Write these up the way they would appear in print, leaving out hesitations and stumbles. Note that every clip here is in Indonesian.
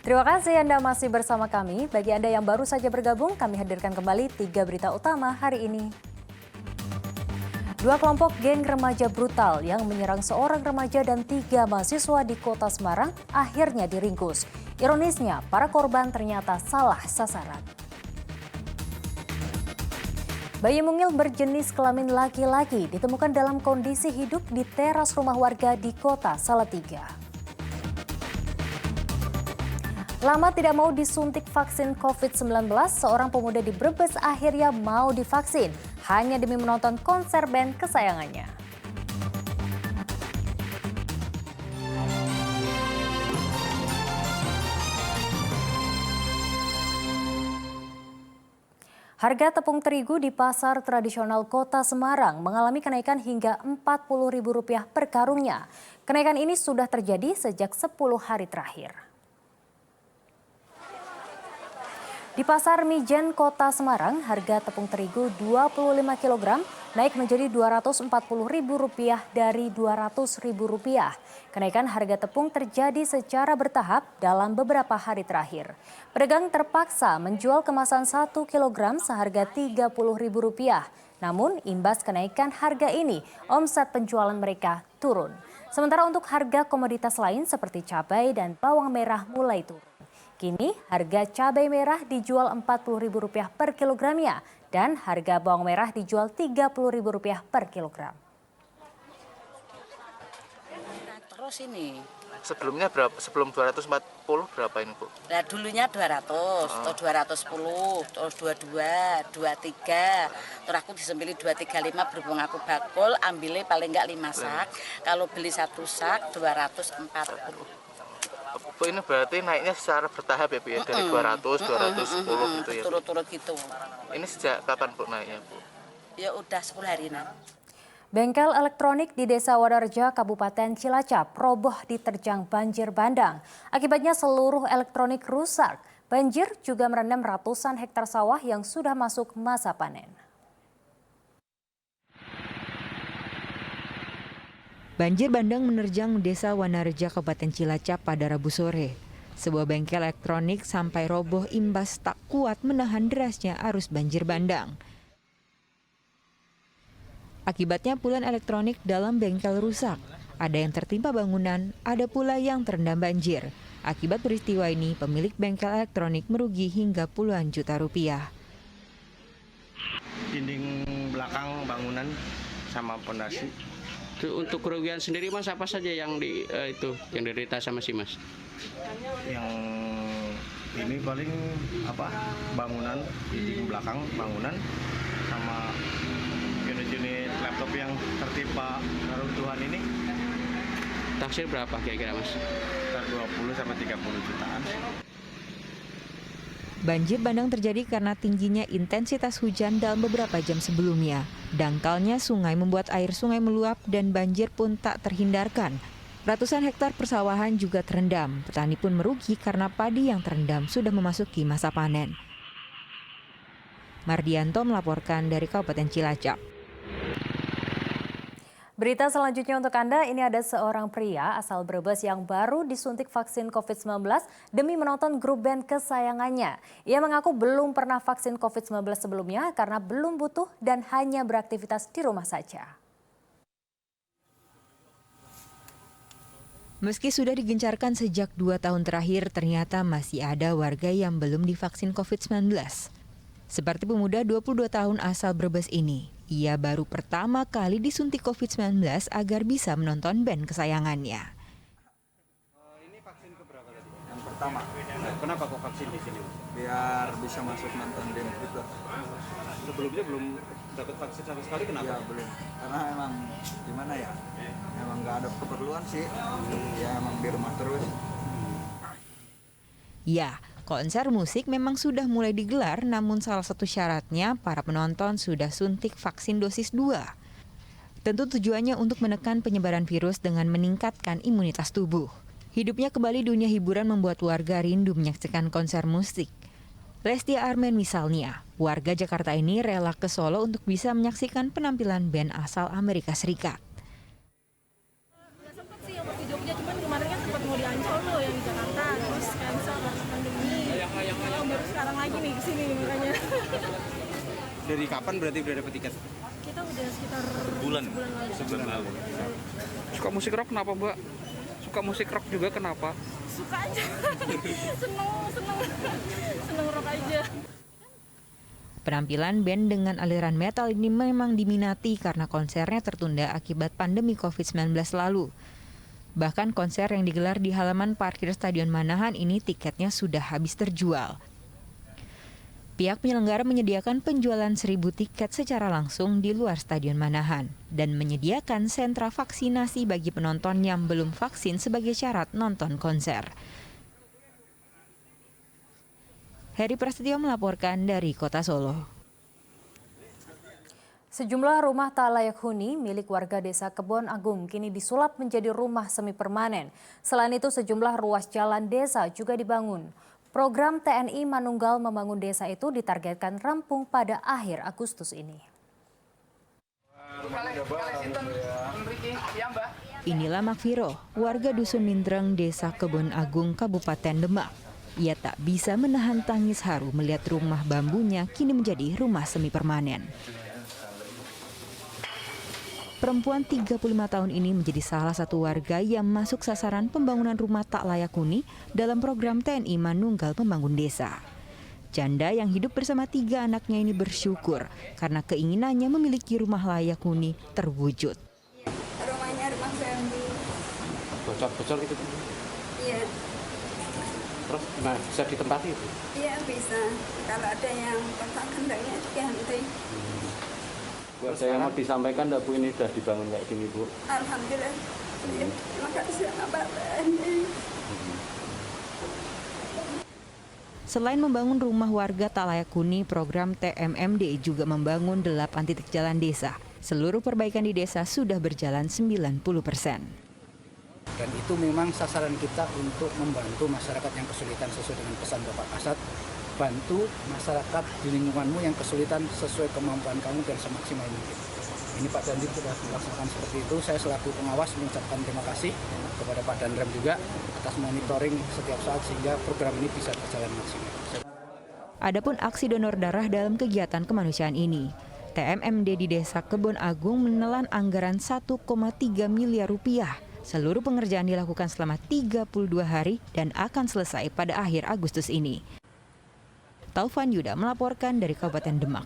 Terima kasih Anda masih bersama kami. Bagi Anda yang baru saja bergabung, kami hadirkan kembali 3 berita utama hari ini. Dua kelompok geng remaja brutal yang menyerang seorang remaja dan 3 mahasiswa di kota Semarang akhirnya diringkus. Ironisnya, para korban ternyata salah sasaran. Bayi mungil berjenis kelamin laki-laki ditemukan dalam kondisi hidup di teras rumah warga di kota Salatiga. Lama tidak mau disuntik vaksin COVID-19, seorang pemuda di Brebes akhirnya mau divaksin hanya demi menonton konser band kesayangannya. Harga tepung terigu di pasar tradisional Kota Semarang mengalami kenaikan hingga Rp40.000 per karungnya. Kenaikan ini sudah terjadi sejak 10 hari terakhir. Di Pasar Mijen Kota Semarang, harga tepung terigu 25 kg naik menjadi Rp240.000 dari Rp200.000. Kenaikan harga tepung terjadi secara bertahap dalam beberapa hari terakhir. Pedagang terpaksa menjual kemasan 1 kg seharga Rp30.000. Namun, imbas kenaikan harga ini, omset penjualan mereka turun. Sementara untuk harga komoditas lain seperti cabai dan bawang merah mulai turun. Kini harga cabai merah dijual Rp40.000 per kilogramnya dan harga bawang merah dijual Rp30.000 per kilogram. Terus ini. Sebelumnya berapa? Sebelum 240 berapa ini, Bu? Nah, dulunya 200, atau 210, atau 22, 23. Terus aku disembeli 235 berhubung aku bakul, ambilnya paling enggak 5 sak. Kalau beli 1 sak 240. Bu, ini berarti naiknya secara bertahap ya, Bu ya? Dari 200, 210 gitu ya? Turut-turut gitu. Ini sejak kapan, Bu, naiknya, Bu? Ya udah 10 hari nanti. Bengkel elektronik di Desa Wadarja, Kabupaten Cilacap, roboh diterjang banjir bandang. Akibatnya seluruh elektronik rusak. Banjir juga merendam ratusan hektar sawah yang sudah masuk masa panen. Banjir bandang menerjang Desa Wanarja, Kabupaten Cilacap pada Rabu sore. Sebuah bengkel elektronik sampai roboh imbas tak kuat menahan derasnya arus banjir bandang. Akibatnya puluhan elektronik dalam bengkel rusak. Ada yang tertimpa bangunan, ada pula yang terendam banjir. Akibat peristiwa ini, pemilik bengkel elektronik merugi hingga puluhan juta rupiah. Dinding belakang bangunan sama pondasi. Untuk kerugian sendiri Mas, apa saja yang yang diderita sama si Mas? Yang ini paling bangunan, dinding belakang bangunan sama unit-unit laptop yang tertimpa reruntuhan ini. Taksir berapa kira-kira Mas? Sekitar 20 sampai 30 jutaan. Banjir bandang terjadi karena tingginya intensitas hujan dalam beberapa jam sebelumnya. Dangkalnya sungai membuat air sungai meluap dan banjir pun tak terhindarkan. Ratusan hektar persawahan juga terendam. Petani pun merugi karena padi yang terendam sudah memasuki masa panen. Mardianto melaporkan dari Kabupaten Cilacap. Berita selanjutnya untuk Anda, ini ada seorang pria asal Brebes yang baru disuntik vaksin COVID-19 demi menonton grup band kesayangannya. Ia mengaku belum pernah vaksin COVID-19 sebelumnya karena belum butuh dan hanya beraktivitas di rumah saja. Meski sudah digencarkan sejak 2 tahun terakhir, ternyata masih ada warga yang belum divaksin COVID-19. Seperti pemuda 22 tahun asal Brebes ini. Ia baru pertama kali disuntik COVID-19 agar bisa menonton band kesayangannya. Ini vaksin keberapa tadi? Yang pertama. Kenapa kok vaksin di sini? Biar bisa masuk nonton band juga. Sebelumnya belum dapat vaksin sama sekali, kenapa? Ya belum. Karena emang gimana ya? Emang nggak ada keperluan sih. Ya emang di rumah terus. Ya, konser musik memang sudah mulai digelar, namun salah satu syaratnya para penonton sudah suntik vaksin dosis 2. Tentu tujuannya untuk menekan penyebaran virus dengan meningkatkan imunitas tubuh. Hidupnya kembali dunia hiburan membuat warga rindu menyaksikan konser musik. Lesti Armen misalnya, warga Jakarta ini rela ke Solo untuk bisa menyaksikan penampilan band asal Amerika Serikat. Sempet sih yang Jogja, cuman kemarin kan sempat mau di Ancol loh yang di Jakarta, terus cancel. Dari kapan berarti udah dapet tiket? Kita udah sekitar Sebulan lalu. Suka musik rock kenapa, Mbak? Suka musik rock juga kenapa? suka aja. seneng rock aja. Penampilan band dengan aliran metal ini memang diminati karena konsernya tertunda akibat pandemi COVID-19 lalu. Bahkan konser yang digelar di halaman parkir Stadion Manahan ini tiketnya sudah habis terjual. Pihak penyelenggara menyediakan penjualan 1.000 tiket secara langsung di luar Stadion Manahan dan menyediakan sentra vaksinasi bagi penonton yang belum vaksin sebagai syarat nonton konser. Heri Prasetyo melaporkan dari Kota Solo. Sejumlah rumah tak layak huni milik warga desa Kebon Agung kini disulap menjadi rumah semi permanen. Selain itu sejumlah ruas jalan desa juga dibangun. Program TNI Manunggal Membangun Desa itu ditargetkan rampung pada akhir Agustus ini. Inilah Makfiro, warga Dusun Mintreng, Desa Kebon Agung, Kabupaten Demak. Ia tak bisa menahan tangis haru melihat rumah bambunya kini menjadi rumah semi permanen. Perempuan 35 tahun ini menjadi salah satu warga yang masuk sasaran pembangunan rumah tak layak huni dalam program TNI Manunggal Membangun Desa. Janda yang hidup bersama 3 anaknya ini bersyukur karena keinginannya memiliki rumah layak huni terwujud. Rumahnya rumah bambu. Bocor-bocor gitu. Iya. Terus bisa ditempati itu? Iya bisa. Kalau ada yang kontak gendangnya diganti. Buat saya mau disampaikan enggak Bu, ini sudah dibangun kayak gini Bu? Alhamdulillah. Iya, terima kasih Bapak. Selain membangun rumah warga tak layak huni, program TMMD juga membangun 8 titik jalan desa. Seluruh perbaikan di desa sudah berjalan 90%. Dan itu memang sasaran kita untuk membantu masyarakat yang kesulitan sesuai dengan pesan Bapak Kasat. Bantu masyarakat di lingkunganmu yang kesulitan sesuai kemampuan kamu dan semaksimal mungkin. Ini Pak Dandim sudah melaksanakan seperti itu. Saya selaku pengawas mengucapkan terima kasih kepada Pak Danrem juga atas monitoring setiap saat sehingga program ini bisa berjalan maksimal. Adapun aksi donor darah dalam kegiatan kemanusiaan ini, TMMD di Desa Kebon Agung menelan anggaran 1,3 miliar rupiah. Seluruh pengerjaan dilakukan selama 32 hari dan akan selesai pada akhir Agustus ini. Taufan Yuda melaporkan dari Kabupaten Demak.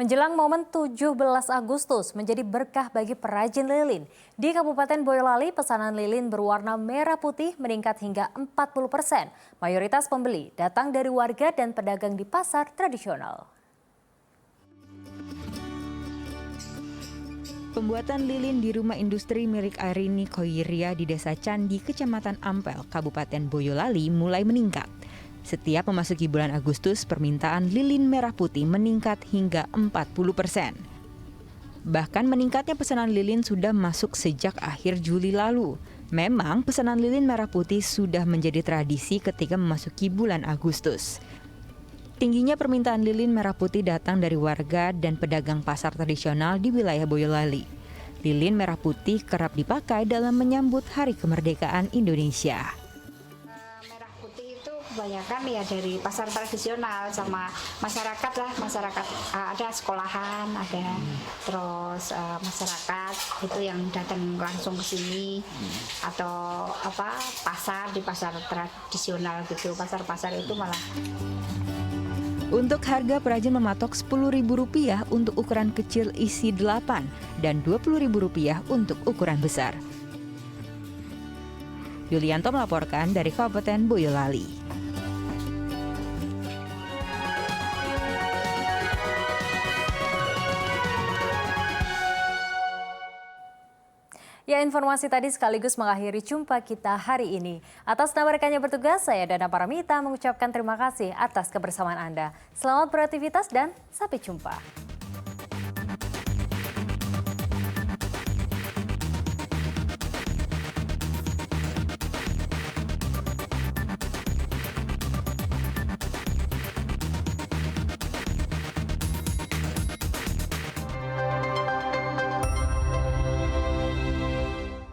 Menjelang momen 17 Agustus menjadi berkah bagi perajin lilin. Di Kabupaten Boyolali, pesanan lilin berwarna merah putih meningkat hingga 40%. Mayoritas pembeli datang dari warga dan pedagang di pasar tradisional. Pembuatan lilin di rumah industri milik Airini Koiria di Desa Candi, Kecamatan Ampel, Kabupaten Boyolali mulai meningkat. Setiap memasuki bulan Agustus, permintaan lilin merah putih meningkat hingga 40%. Bahkan meningkatnya pesanan lilin sudah masuk sejak akhir Juli lalu. Memang pesanan lilin merah putih sudah menjadi tradisi ketika memasuki bulan Agustus. Tingginya permintaan lilin merah putih datang dari warga dan pedagang pasar tradisional di wilayah Boyolali. Lilin merah putih kerap dipakai dalam menyambut Hari Kemerdekaan Indonesia. Merah putih itu kebanyakan ya dari pasar tradisional sama masyarakat lah, masyarakat ada sekolahan, ada terus masyarakat itu yang datang langsung ke sini atau pasar di pasar tradisional gitu, pasar-pasar itu malah. Untuk harga perajin mematok Rp10.000 untuk ukuran kecil isi 8 dan Rp20.000 untuk ukuran besar. Yulianto melaporkan dari Kabupaten Boyolali. Ya, informasi tadi sekaligus mengakhiri jumpa kita hari ini. Atas nama rekan yang bertugas, saya Dana Paramita mengucapkan terima kasih atas kebersamaan Anda. Selamat beraktivitas dan sampai jumpa.